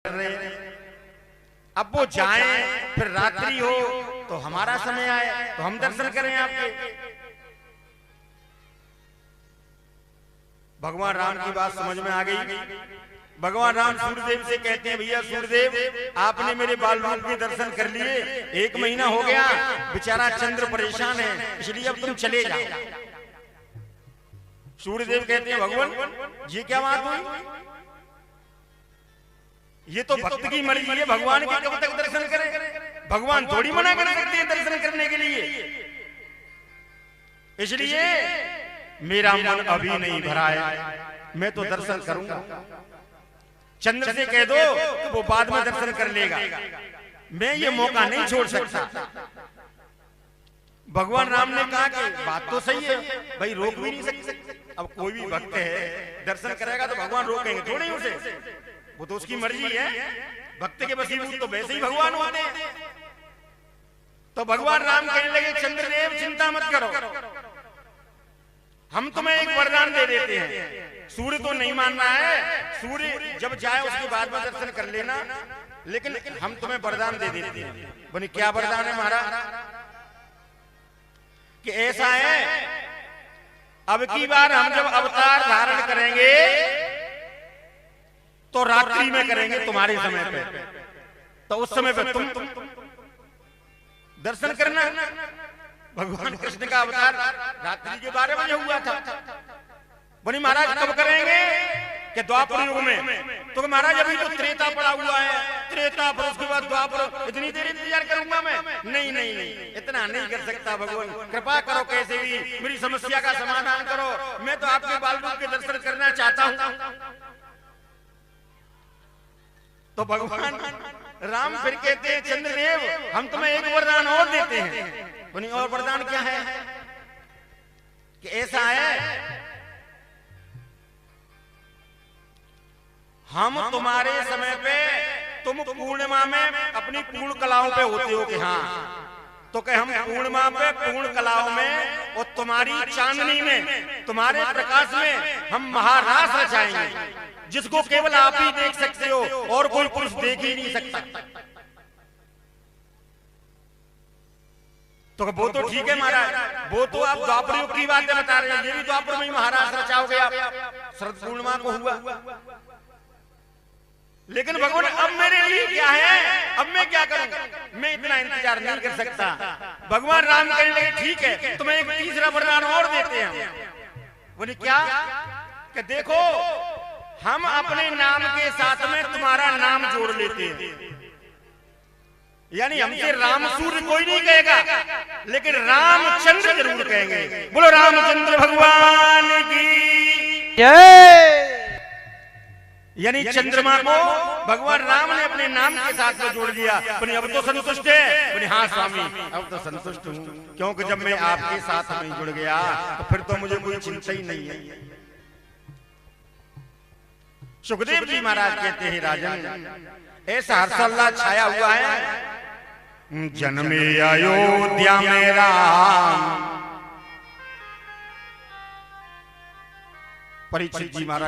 कर रहे हैं। अब वो जाएं फिर रात्रि हो तो हमारा समय आए तो हम दर्शन करें आपके। भगवान राम की बात समझ में आ गई। भगवान राम सूर्यदेव से कहते हैं, भैया सूर्यदेव आपने मेरे बाल रूप के दर्शन कर लिए, 1 महीना हो गया, बेचारा चंद्र परेशान है, इसलिए अब तुम चले जाओ। सूर्यदेव कहते हैं, भगवान ये क्या बात हुई, ये तो भक्त की मर्जी है, भगवान के कब तक दर्शन करें, भगवान थोड़ी मना कर सकते हैं दर्शन करने के लिए, इसलिए मेरा मन अभी नहीं भरा है, मैं तो दर्शन करूंगा। चंद्र से कह दो कि वो बाद में दर्शन कर लेगा, मैं ये मौका नहीं छोड़ सकता। भगवान राम ने कहा कि बात तो सही है भाई, रोक भी नहीं सकते। अब कोई भी भक्त है दर्शन करेगा तो भगवान रोकेंगे थोड़े ही उसे, वो तो उसकी मर्जी है। भक्त के वसीभूत तो वैसे ही भगवान होते हैं। तो भगवान राम कहने लगे, चंद्रदेव चिंता मत करो, हम तुम्हें एक वरदान दे देते हैं। सूर्य तो नहीं मान रहा है, सूर्य जब जाए उसके बाद में दर्शन कर लेना, लेकिन हम तुम्हें वरदान दे देते हैं। बोले क्या वरदान है महाराज? कि ऐसा है, अब की बार हम जब अवतार धारण करेंगे तो रात्रि में करेंगे तुम्हारे समय पे, तो उस समय पे तुम दर्शन करना। भगवान कृष्ण का अवतार रात्रि के 12 बजे हुआ था। बोली महाराज कब करेंगे? कि द्वापर युग में। तो महाराज अभी तो त्रेता पड़ा हुआ है, त्रेता पर उसके बाद द्वापर, इतनी देर इंतजार करूंगा मैं? नहीं नहीं नहीं, इतना नहीं कर सकता भगवान, कृपा करो कैसे भी मेरी समस्या का समाधान करो, मैं तो आपके बाल रूप के दर्शन करना चाहता हूं। तो भगवान राम फिर कहते हैं, चंद्रदेव हम तुम्हें एक वरदान और देते हैं। बोली और वरदान क्या है? कि ऐसा है, हम तुम्हारे समय पे, तुम पूर्णिमा में अपनी पूर्ण कलाओं पे होते हो कि हाँ, तो कहे हम पूर्णिमा पे पूर्ण कलाओं में और तुम्हारी चांदनी में, तुम्हारे प्रकाश में हम महारास रचाएंगे, जिसको केवल आप ही देख सकते हो और कोई पुरुष देख ही नहीं सकता। तो वो तो ठीक है महाराज, वो तो आप द्वापर युग की बातें बता रहे हैं, ये भी द्वापर में ही महाराज रचाओगे आप, शरद पूर्णिमा को हुआ। लेकिन भगवान अब मेरे लिए क्या है, अब मैं क्या करूं, मैं इतना इंतजार नहीं कर सकता। भगवान राम कहने लगे, ठीक है तुम्हें एक तीसरा वरदान और देते हैं। बोले क्या? कि देखो हम अपने नाम के साथ में तुम्हारा नाम जोड़ लेते हैं, यानी हमसे राम सूर्य कोई नहीं कहेगा, लेकिन रामचंद्र जरूर कहेंगे। बोलो रामचंद्र भगवान की जय। यानी चंद्रमा को भगवान राम ने अपने नाम के साथ में जोड़ दिया। बोले अब तो संतुष्ट है? बोले हाँ स्वामी अब तो संतुष्ट हूँ, क्योंकि जब मैं आपके साथ में जुड़ गया तो फिर तो मुझे कोई चिंता ही नहीं है। सुखदेव जी महाराज कहते हैं, राजन ऐसा हर्षोल्लास छाया हुआ है, जन्मे अयोध्या में राम। परीक्षित जी महाराज